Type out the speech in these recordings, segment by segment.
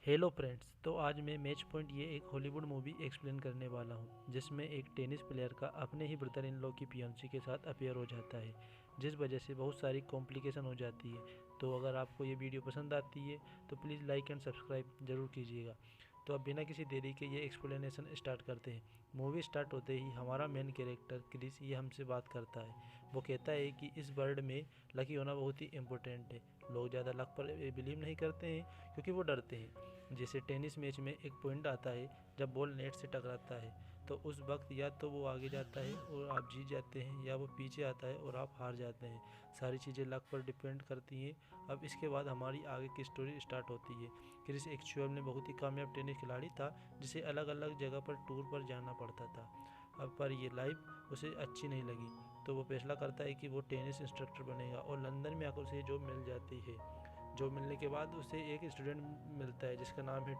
Hello friends. तो आज मैं मैच पॉइंट ये एक हॉलीवुड मूवी एक्सप्लेन करने वाला हूँ जिसमें एक टेनिस प्लेयर का अपने ही ब्रदर इन लॉ की फियांसी के साथ अफेयर हो जाता है, जिस वजह से बहुत सारी कॉम्प्लिकेशन हो जाती है। तो अगर आपको ये वीडियो पसंद आती है तो प्लीज़ लाइक एंड सब्सक्राइब ज़रूर कीजिएगा। तो अब बिना किसी देरी के ये एक्सप्लेनेशन स्टार्ट करते हैं। मूवी स्टार्ट होते ही हमारा मेन कैरेक्टर क्रिस ये हमसे बात करता है। वो कहता है कि इस वर्ल्ड में लकी होना बहुत ही इम्पोर्टेंट है। लोग ज़्यादा लक पर बिलीव नहीं करते हैं क्योंकि वो डरते हैं। जैसे टेनिस मैच में एक पॉइंट आता है जब बॉल नेट से टकराता है, तो उस वक्त या तो वो आगे जाता है और आप जीत जाते हैं, या वो पीछे आता है और आप हार जाते हैं। सारी चीज़ें लक पर डिपेंड करती हैं। अब इसके बाद हमारी आगे की स्टोरी स्टार्ट होती है। क्रिस एक्चुअल में बहुत ही कामयाब टेनिस खिलाड़ी था जिसे अलग अलग जगह पर टूर पर जाना पड़ता था। अब पर ये लाइफ उसे अच्छी नहीं लगी, तो वो फैसला करता है कि वो टेनिस इंस्ट्रक्टर बनेगा और लंदन में आकर उसे जॉब मिल जाती है। जॉब मिलने के बाद उसे एक स्टूडेंट मिलता है जिसका नाम है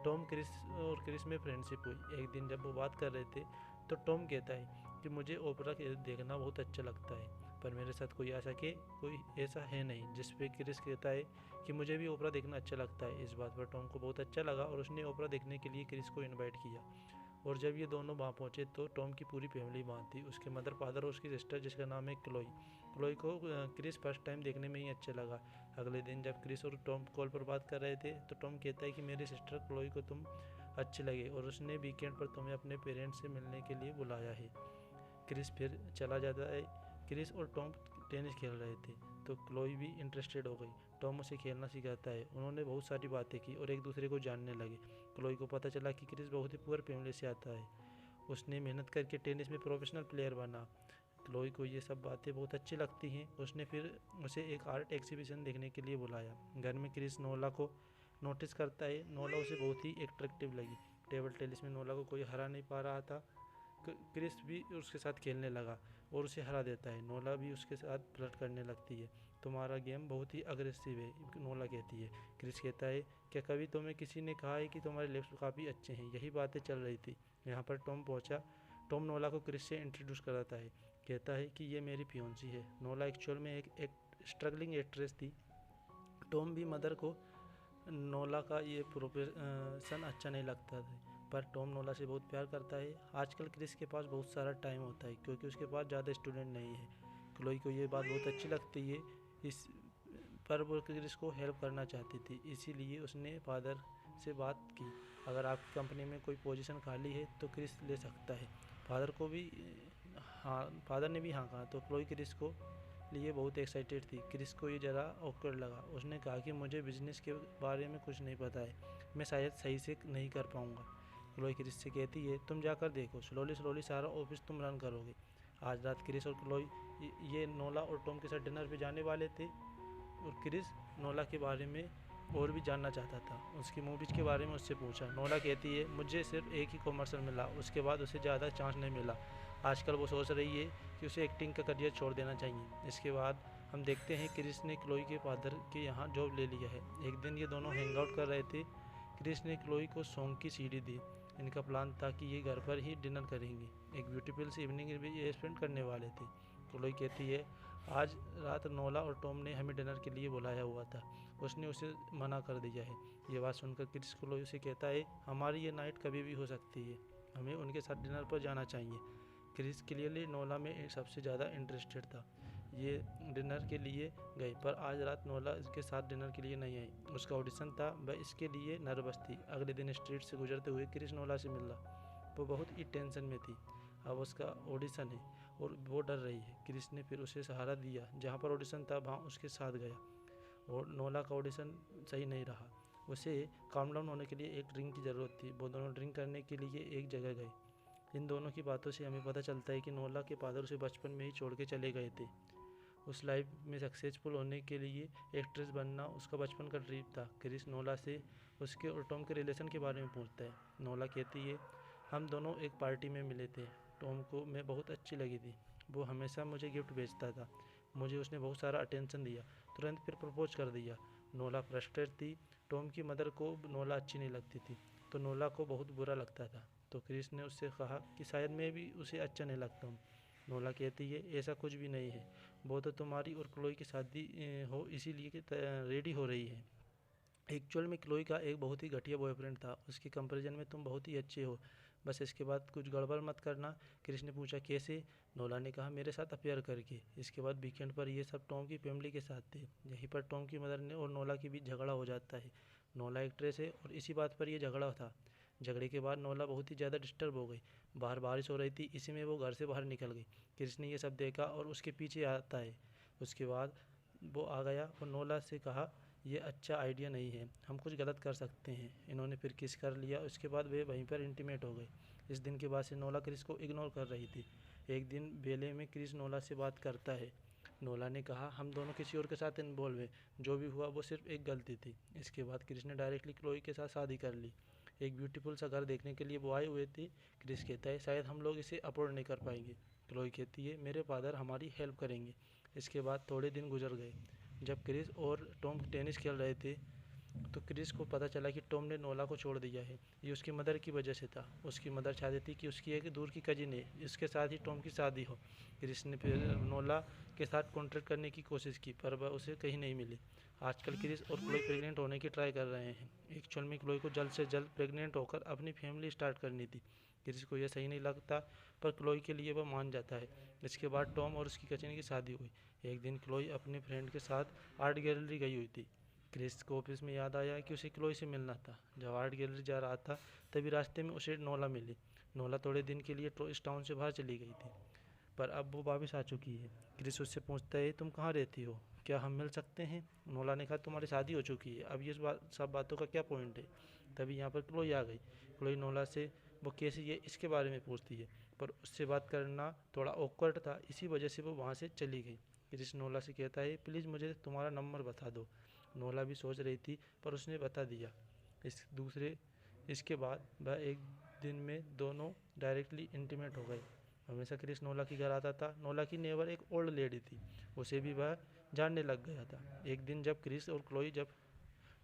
टॉम। क्रिस में फ्रेंडशिप हुई। एक दिन जब वो बात कर रहे थे तो टॉम कहता है कि मुझे ओपेरा देखना बहुत अच्छा लगता है, पर मेरे साथ कोई ऐसा है नहीं। जिस पे क्रिस कहता है कि मुझे भी ओपेरा देखना अच्छा लगता है। इस बात पर टॉम को बहुत अच्छा लगा और उसने ओपेरा देखने के लिए क्रिस को इनवाइट किया। और जब ये दोनों वहाँ पहुँचे तो टॉम की पूरी फैमिली वहाँ थी, उसके मदर फादर और उसकी सिस्टर जिसका नाम है क्लोई। क्लोई को क्रिस फर्स्ट टाइम देखने में ही अच्छा लगा। अगले दिन जब क्रिस और टॉम कॉल पर बात कर रहे थे तो टॉम कहता है कि मेरी सिस्टर क्लोई को तुम अच्छे लगे और उसने वीकेंड पर तुम्हें अपने पेरेंट्स से मिलने के लिए बुलाया है। क्रिस फिर चला जाता है। क्रिस और टॉम टेनिस खेल रहे थे तो क्लोई भी इंटरेस्टेड हो गई। टॉम उसे खेलना सिखाता है। उन्होंने बहुत सारी बातें की और एक दूसरे को जानने लगे। क्लोई को पता चला कि क्रिस बहुत ही पुअर फैमिली से आता है। उसने मेहनत करके टेनिस में प्रोफेशनल प्लेयर बना। क्लोई को ये सब बातें बहुत अच्छी लगती हैं। उसने फिर उसे एक आर्ट एग्जीबिशन देखने के लिए बुलाया। घर में क्रिस नोला को नोटिस करता है। नोला उसे बहुत ही एट्रैक्टिव लगी। टेबल टेनिस में नोला को कोई हरा नहीं पा रहा था। क्रिस भी उसके साथ खेलने लगा और उसे हरा देता है। नोला भी उसके साथ फ्लर्ट करने लगती है। तुम्हारा गेम बहुत ही अग्रेसिव है, नोला कहती है। क्रिस कहता है, क्या कभी तुम्हें किसी ने कहा है कि तुम्हारे लेफ्ट काफ़ी अच्छे हैं? यही बातें चल रही थी। यहाँ पर टॉम पहुँचा। टॉम नोला को क्रिस से इंट्रोड्यूस कराता है। कहता है कि ये मेरी फियोंसी है। नोला एक्चुअल में एक स्ट्रगलिंग एक्ट्रेस थी। टॉम भी मदर को नोला का ये प्रोफेशन अच्छा नहीं लगता था, पर टॉम नोला से बहुत प्यार करता है। आजकल क्रिस के पास बहुत सारा टाइम होता है क्योंकि उसके पास ज़्यादा स्टूडेंट नहीं है। क्लोई को ये बात बहुत अच्छी लगती है। इस पर वो क्रिस को हेल्प करना चाहती थी, इसीलिए उसने फादर से बात की। अगर आपकी कंपनी में कोई पोजीशन खाली है तो क्रिस ले सकता है। फादर ने भी हाँ कहा तो क्लोई क्रिस को लिए बहुत एक्साइटेड थी। क्रिस को ये ज़रा ऑकवर्ड लगा। उसने कहा कि मुझे बिजनेस के बारे में कुछ नहीं पता है, मैं शायद सही से नहीं कर पाऊँगा। क्लोई क्रिस से कहती है, तुम जाकर देखो, स्लोली स्लोली सारा ऑफिस तुम रन करोगे। आज रात क्रिस और क्लोई ये नोला और टॉम के साथ डिनर पे जाने वाले थे और क्रिस नोला के बारे में और भी जानना चाहता था। उसकी मूवीज़ के बारे में उससे पूछा। नोला कहती है, मुझे सिर्फ एक ही कॉमर्शियल मिला, उसके बाद उसे ज़्यादा चांस नहीं मिला। आजकल वो सोच रही है कि उसे एक्टिंग का करियर छोड़ देना चाहिए। इसके बाद हम देखते हैं क्रिस ने क्लोई के फादर के यहाँ जॉब ले लिया है। एक दिन ये दोनों हैंग आउट कर रहे थे। क्रिस ने क्लोई को सॉन्ग की सीडी दी। इनका प्लान था कि ये घर पर ही डिनर करेंगे। एक ब्यूटीफुल सी इवनिंग भी ये स्पेंड करने वाले थे। क्लोई कहती है, आज रात नोला और टॉम ने हमें डिनर के लिए बुलाया हुआ था, उसने उसे मना कर दिया है। ये बात सुनकर क्रिस क्लोई उसे कहता है, हमारी ये नाइट कभी भी हो सकती है, हमें उनके साथ डिनर पर जाना चाहिए। क्रिस क्लियरली नोला में सबसे ज़्यादा इंटरेस्टेड था। ये डिनर के लिए गई, पर आज रात नोला इसके साथ डिनर के लिए नहीं आई। उसका ऑडिशन था, वह इसके लिए नर्वस थी। अगले दिन स्ट्रीट से गुजरते हुए क्रिस नोला से मिला। वो बहुत ही टेंशन में थी। अब उसका ऑडिशन है और वो डर रही है। क्रिस ने फिर उसे सहारा दिया। जहाँ पर ऑडिशन था वहाँ उसके साथ गया और नोला का ऑडिशन सही नहीं रहा। उसे काम डाउन होने के लिए एक ड्रिंक की ज़रूरत थी। वो दोनों ड्रिंक करने के लिए एक जगह गए। इन दोनों की बातों से हमें पता चलता है कि नोला के फादर उसे बचपन में ही छोड़ के चले गए थे। उस लाइफ में सक्सेसफुल होने के लिए एक्ट्रेस बनना उसका बचपन का ड्रीम था। क्रिस नोला से उसके और टॉम के रिलेशन के बारे में पूछता है। नोला कहती है, हम दोनों एक पार्टी में मिले थे। टॉम को मैं बहुत अच्छी लगी थी। वो हमेशा मुझे गिफ्ट भेजता था। मुझे उसने बहुत सारा अटेंशन दिया। तुरंत फिर प्रपोज कर दिया। नोला फ्रस्ट्रेट थी। टॉम की मदर को नोला अच्छी नहीं लगती थी, तो नोला को बहुत बुरा लगता था। तो क्रिस ने उससे कहा कि शायद मैं भी उसे अच्छा नहीं लगता हूँ। नोला कहती है, ऐसा कुछ भी नहीं है, वो तो तुम्हारी और क्लोई की शादी हो इसीलिए रेडी हो रही है। एक्चुअल में क्लोई का एक बहुत ही घटिया बॉयफ्रेंड था, उसके कंपैरिजन में तुम बहुत ही अच्छे हो, बस इसके बाद कुछ गड़बड़ मत करना। क्रिस ने पूछा कैसे? नोला ने कहा मेरे साथ अफेयर करके। इसके बाद वीकेंड पर ये सब टॉम की फैमिली के साथ थे। यहीं पर टॉम की मदर ने और नोला के बीच झगड़ा हो जाता है। नोला एक्ट्रेस है और इसी बात पर यह झगड़ा था। झगड़े के बाद नोला बहुत ही ज़्यादा डिस्टर्ब हो गई। बाहर बारिश हो रही थी, इसी में वो घर से बाहर निकल गई। क्रिस ने यह सब देखा और उसके पीछे आता है। उसके बाद वो आ गया और नोला से कहा ये अच्छा आइडिया नहीं है, हम कुछ गलत कर सकते हैं। इन्होंने फिर किस कर लिया। उसके बाद वे वहीं पर इंटीमेट हो गए। इस दिन के बाद से नोला क्रिस को इग्नोर कर रही थी। एक दिन बेले में क्रिस नोला से बात करता है। नोला ने कहा हम दोनों किसी और के साथ इन्वॉल्व हैं, जो भी हुआ वो सिर्फ एक गलती थी। इसके बाद क्रिस ने डायरेक्टली क्लोई के साथ शादी कर ली। एक ब्यूटीफुल सा घर देखने के लिए वो आए हुए थे। क्रिस कहता है शायद हम लोग इसे अफोर्ड नहीं कर पाएंगे। क्लोई कहती है मेरे फादर हमारी हेल्प करेंगे। इसके बाद थोड़े दिन गुजर गए। जब क्रिस और टॉम टेनिस खेल रहे थे तो क्रिस को पता चला कि टॉम ने नोला को छोड़ दिया है। ये उसकी मदर की वजह से था। उसकी मदर चाहती थी कि उसकी एक दूर की कजिन है, इसके साथ ही टॉम की शादी हो। क्रिस ने फिर नोला के साथ कॉन्ट्रैक्ट करने की कोशिश की, पर वह उसे कहीं नहीं मिली। आजकल क्रिस और क्लोई प्रेग्नेंट होने की ट्राई कर रहे हैं। एक्चुअल में क्लोई को जल्द से जल्द प्रेग्नेंट होकर अपनी फैमिली स्टार्ट करनी थी। क्रिस को यह सही नहीं लगता, पर क्लोई के लिए वह मान जाता है। इसके बाद टॉम और उसकी कजिन की शादी हुई। एक दिन क्लोई अपने फ्रेंड के साथ आर्ट गैलरी गई हुई थी। क्रिस को ऑफिस में याद आया कि उसे क्लोई से मिलना था। जब आर्ट गैलरी जा रहा था तभी रास्ते में उसे नोला मिली। नोला थोड़े दिन के लिए इस टाउन से बाहर चली गई थी, पर अब वो वापस आ चुकी है। क्रिस उससे पूछता है तुम कहाँ रहती हो, क्या हम मिल सकते हैं? नोला ने कहा तुम्हारी शादी हो चुकी है, अब ये सब बातों का क्या पॉइंट है? तभी यहाँ पर क्लोई आ गई। क्लोई नोला से वो कैसे ये इसके बारे में पूछती है, पर उससे बात करना थोड़ा ऑकवर्ड था, इसी वजह से वो वहाँ से चली गई। क्रिस नोला से कहता है प्लीज़ मुझे तुम्हारा नंबर बता दो। नोला भी सोच रही थी, पर उसने बता दिया। इसके बाद वह एक दिन में दोनों डायरेक्टली इंटीमेट हो गए। हमेशा क्रिस नोला के घर आता था। नोला की नेबर एक ओल्ड लेडी थी, उसे भी वह जानने लग गया था। एक दिन जब क्रिस और क्लोई जब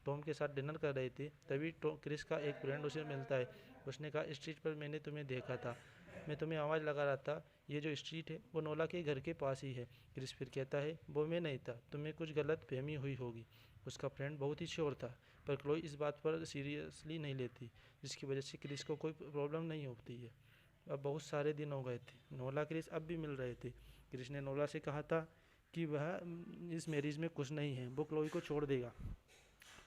टॉम के साथ डिनर कर रहे थे तभी क्रिस का एक फ्रेंड उसे मिलता है। उसने कहा स्ट्रीट पर मैंने तुम्हें देखा था, मैं तुम्हें आवाज़ लगा रहा था। ये जो स्ट्रीट है वो नोला के घर के पास ही है। क्रिस फिर कहता है वो मैं नहीं था, तुम्हें कुछ गलत फहमी हुई होगी। उसका फ्रेंड बहुत ही श्योर था, पर क्लोई इस बात पर सीरियसली नहीं लेती, जिसकी वजह से क्रिस को कोई प्रॉब्लम नहीं होती है। अब बहुत सारे दिन हो गए थे। नोला क्रिस अब भी मिल रहे थे। क्रिस ने नोला से कहा था कि वह इस मैरिज में खुश नहीं है, वो क्लोई को छोड़ देगा,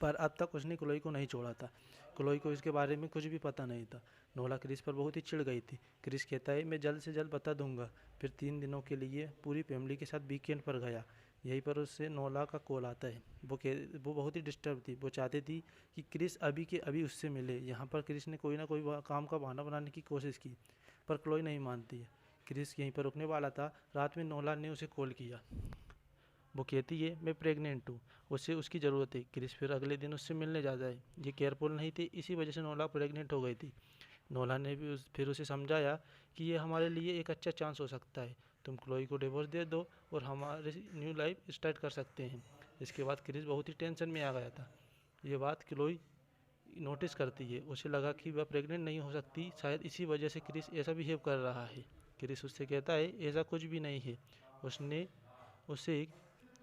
पर अब तक उसने क्लोई को नहीं छोड़ा था। क्लोई को इसके बारे में कुछ भी पता नहीं था। नोला क्रिस पर बहुत ही चिढ़ गई थी। क्रिस कहता है मैं जल्द से जल्द बता दूंगा। फिर 3 दिनों के लिए पूरी फैमिली के साथ वीकेंड पर गया। यहीं पर उससे नोला का कॉल आता है। वो बहुत ही डिस्टर्ब थी। वो चाहती थी कि क्रिस अभी के अभी उससे मिले। यहाँ पर क्रिस ने कोई ना कोई काम का बहाना बनाने की कोशिश की, पर क्लोई नहीं मानती है। क्रिस यहीं पर रुकने वाला था। रात में नोला ने उसे कॉल किया। वो कहती है मैं प्रेग्नेंट हूँ, उसे उसकी ज़रूरत है। क्रिस फिर अगले दिन उससे मिलने जाता है। ये केयरफुल नहीं थी, इसी वजह से नोला प्रेग्नेंट हो गई थी। नोला ने भी फिर उसे समझाया कि ये हमारे लिए एक अच्छा चांस हो सकता है, तुम क्लोई को डिवोर्स दे दो और हमारे न्यू लाइफ स्टार्ट कर सकते हैं। इसके बाद क्रिस बहुत ही टेंशन में आ गया था। ये बात क्लोई नोटिस करती है। उसे लगा कि वह प्रेग्नेंट नहीं हो सकती, शायद इसी वजह से क्रिस ऐसा बिहेव कर रहा है। क्रिस उससे कहता है ऐसा कुछ भी नहीं है। उसने उसे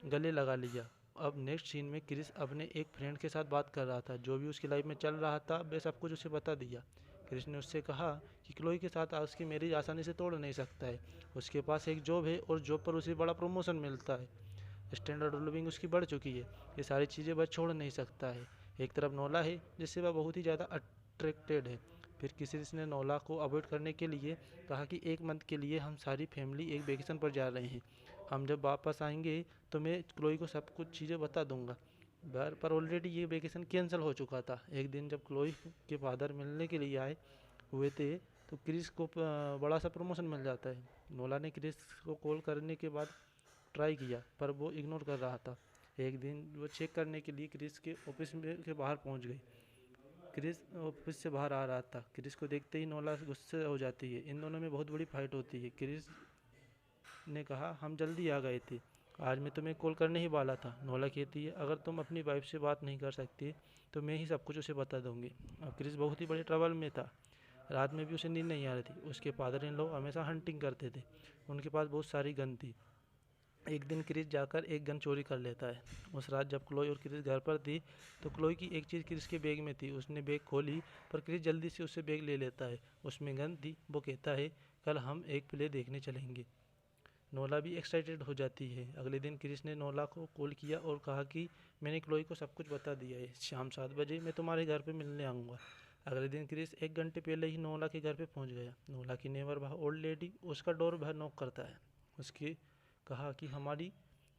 गले लगा लिया। अब नेक्स्ट सीन में क्रिस अपने एक फ्रेंड के साथ बात कर रहा था। जो भी उसकी लाइफ में चल रहा था वह सब कुछ उसे बता दिया। क्रिस ने उससे कहा कि क्लोई के साथ उसकी मैरिज आसानी से तोड़ नहीं सकता है। उसके पास एक जॉब है और जॉब पर उसे बड़ा प्रमोशन मिलता है। स्टैंडर्ड ऑफ लिविंग उसकी बढ़ चुकी है। ये सारी चीज़ें वह छोड़ नहीं सकता है। एक तरफ नोला है जिससे वह बहुत ही ज़्यादा अट्रैक्टेड है। फिर किसी ने नोला को अवॉइड करने के लिए कहा कि 1 मंथ के लिए हम सारी फैमिली एक वेकेशन पर जा रहे हैं। हम जब वापस आएंगे तो मैं क्लोई को सब कुछ चीज़ें बता दूंगा। पर ऑलरेडी ये वेकेशन कैंसिल हो चुका था। एक दिन जब क्लोई के फादर मिलने के लिए आए हुए थे तो क्रिस को बड़ा सा प्रमोशन मिल जाता है। नोला ने क्रिस को कॉल करने के बाद ट्राई किया, पर वो इग्नोर कर रहा था। एक दिन वो चेक करने के लिए क्रिस के ऑफिस में के बाहर पहुंच गई। क्रिस ऑफिस से बाहर आ रहा था। क्रिस को देखते ही नोला गुस्से हो जाती है। इन दोनों में बहुत बड़ी फाइट होती है। क्रिस ने कहा हम जल्दी आ गए थे, आज मैं तुम्हें कॉल करने ही वाला था। नोला कहती है अगर तुम अपनी वाइफ से बात नहीं कर सकती तो मैं ही सब कुछ उसे बता दूंगी। अब क्रिस बहुत ही बड़े ट्रबल में था। रात में भी उसे नींद नहीं आ रही थी। उसके फादर इन लॉ हमेशा हंटिंग करते थे। उनके पास बहुत सारी गन थी। एक दिन क्रिस जाकर एक गन चोरी कर लेता है। उस रात जब क्लोई और क्रिस घर पर थी तो क्लोई की एक चीज़ क्रिस के बैग में थी। उसने बैग खोली पर क्रिस जल्दी से उससे बैग ले लेता है। उसमें गन थी। वो कहता है कल हम एक प्ले देखने चलेंगे। नोला भी एक्साइटेड हो जाती है। अगले दिन क्रिस ने नोला को कॉल किया और कहा कि मैंने क्लोई को सब कुछ बता दिया है। शाम 7 बजे मैं तुम्हारे घर पे मिलने आऊँगा। अगले दिन क्रिस 1 घंटे पहले ही नोला के घर पे पहुँच गया। नोला की नेबर वह ओल्ड लेडी उसका डोर बाहर नॉक करता है। उसकी कहा कि हमारी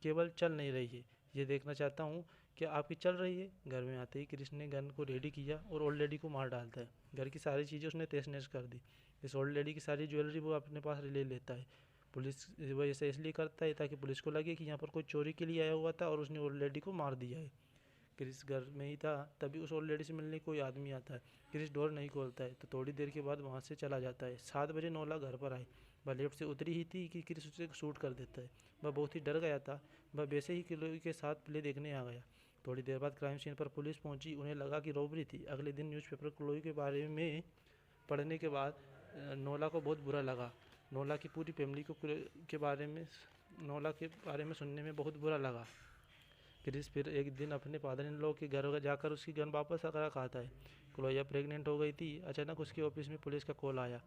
केबल चल नहीं रही है, ये देखना चाहता हूँ कि आपकी चल रही है। घर में आते ही क्रिस ने गन को रेडी किया और ओल्ड लेडी को मार डालता है। घर की सारी चीज़ें उसने तहस नहस कर दी। इस ओल्ड लेडी की सारी ज्वेलरी वो अपने पास ले लेता है। पुलिस वो ऐसा इसलिए करता है ताकि पुलिस को लगे कि यहाँ पर कोई चोरी के लिए आया हुआ था और उसने ओल्ड लेडी को मार दिया है। क्रिस घर में ही था तभी उस ओल्ड लेडी से मिलने कोई आदमी आता है। क्रिस डोर नहीं खोलता है तो थोड़ी देर के बाद वहाँ से चला जाता है। 7 बजे नोला घर पर आई। वह लिफ्ट से उतरी ही थी कि क्रिस उसे शूट कर देता है। वह बहुत ही डर गया था। वह वैसे ही क्लोई के साथ प्ले देखने आ गया। थोड़ी देर बाद क्राइम सीन पर पुलिस पहुंची। उन्हें लगा कि रॉबरी थी। अगले दिन न्यूज़पेपर क्लोई के बारे में पढ़ने के बाद नोला को बहुत बुरा लगा। नोला की पूरी फैमिली को के बारे में नोला के बारे में सुनने में बहुत बुरा लगा। क्रिस फिर एक दिन अपने फादर इन लॉ के घर जाकर उसकी गन वापस आकर खाता है। क्लोया प्रेग्नेंट हो गई थी। अचानक उसके ऑफिस में पुलिस का कॉल आया।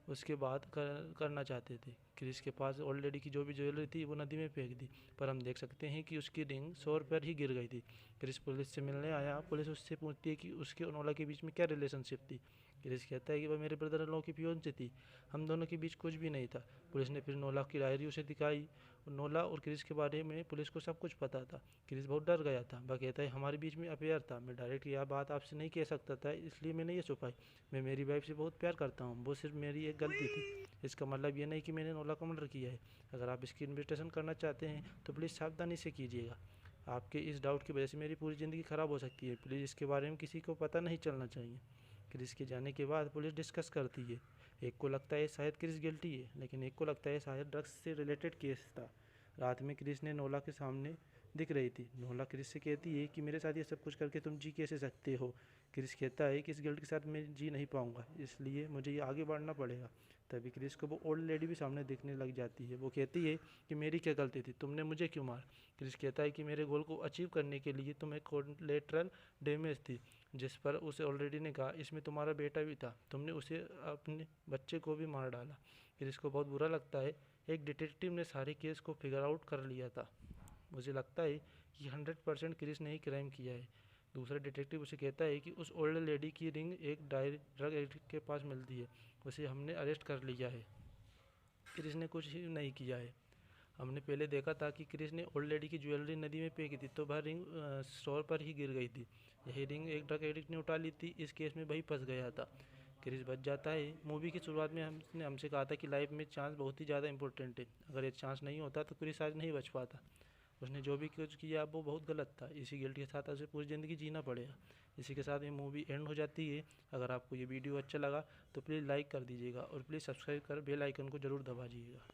उसके बाद करना चाहते थे। क्रिस के पास ओल्ड लेडी की जो भी ज्वेलरी थी वो नदी में फेंक दी, पर हम देख सकते हैं कि उसकी रिंग शोर पर ही गिर गई थी। क्रिस पुलिस से मिलने आया। पुलिस उससे पूछती है कि उसके और नोला के बीच में क्या रिलेशनशिप थी। क्रिस कहता है कि वह मेरे ब्रदर इन लॉ की फियोंसे थी, हम दोनों के बीच कुछ भी नहीं था। पुलिस ने फिर नोला की डायरी उसे दिखाई। नोला और क्रिस के बारे में पुलिस को सब कुछ पता था। क्रिस बहुत डर गया था। वह कहता है हमारे बीच में अफेयर था, मैं डायरेक्ट यह बात आपसे नहीं कह सकता था, इसलिए मैंने ये छुपाई। मैं मेरी वाइफ से बहुत प्यार करता हूँ, वो सिर्फ मेरी एक गलती थी। इसका मतलब ये नहीं कि मैंने नोला का मर्डर किया है। अगर आप इसकी इन्वेस्टिगेशन करना चाहते हैं तो प्लीज़ सावधानी से कीजिएगा। आपके इस डाउट की वजह से मेरी पूरी ज़िंदगी ख़राब हो सकती है। प्लीज़ इसके बारे में किसी को पता नहीं चलना चाहिए। क्रिस के जाने के बाद पुलिस डिस्कस करती है। एक को लगता है शायद क्रिस गिल्टी है, लेकिन एक को लगता है शायद ड्रग्स से रिलेटेड केस था। रात में क्रिस ने नोला के सामने दिख रही थी। नोला क्रिस से कहती है कि मेरे साथ ये सब कुछ करके तुम जी कैसे सकते हो। क्रिस कहता है कि इस गिल्ट के साथ मैं जी नहीं पाऊंगा, इसलिए मुझे ये आगे बढ़ना पड़ेगा। तभी क्रिस को वो ओल्ड लेडी भी सामने दिखने लग जाती है। वो कहती है कि मेरी क्या गलती थी, तुमने मुझे क्यों मार। क्रिस कहता है कि मेरे गोल को अचीव करने के लिए तुम्हें कोलेटरल डैमेज थी, जिस पर उसे ऑलरेडी ने कहा इसमें तुम्हारा बेटा भी था, तुमने उसे अपने बच्चे को भी मार डाला। क्रिस को बहुत बुरा लगता है। एक डिटेक्टिव ने सारे केस को फिगर आउट कर लिया था। मुझे लगता है कि 100% क्रिस ने ही क्राइम किया है। दूसरा डिटेक्टिव उसे कहता है कि उस ओल्ड लेडी की रिंग एक ड्रग एडिक्ट के पास मिलती है, उसे हमने अरेस्ट कर लिया है। क्रिस ने कुछ ही नहीं किया है। हमने पहले देखा था कि क्रिस ने ओल्ड लेडी की ज्वेलरी नदी में फेंकी थी तो वह रिंग स्टोर पर ही गिर गई थी। यही रिंग एक ड्रग एडिक्ट ने उठा ली थी। इस केस में वही फंस गया था। क्रिस बच जाता है। मूवी की शुरुआत में हमसे कहा था कि लाइफ में चांस बहुत ही ज़्यादा इंपॉर्टेंट है। अगर ये चांस नहीं होता तो क्रिस आज नहीं बच पाता। उसने जो भी कुछ किया वो बहुत गलत था। इसी गिल्ट के साथ उसे पूरी ज़िंदगी जीना पड़ेगा। इसी के साथ ये मूवी एंड हो जाती है। अगर आपको ये वीडियो अच्छा लगा तो प्लीज़ लाइक कर दीजिएगा और प्लीज़ सब्सक्राइब कर बेल आइकन को ज़रूर दबा दीजिएगा।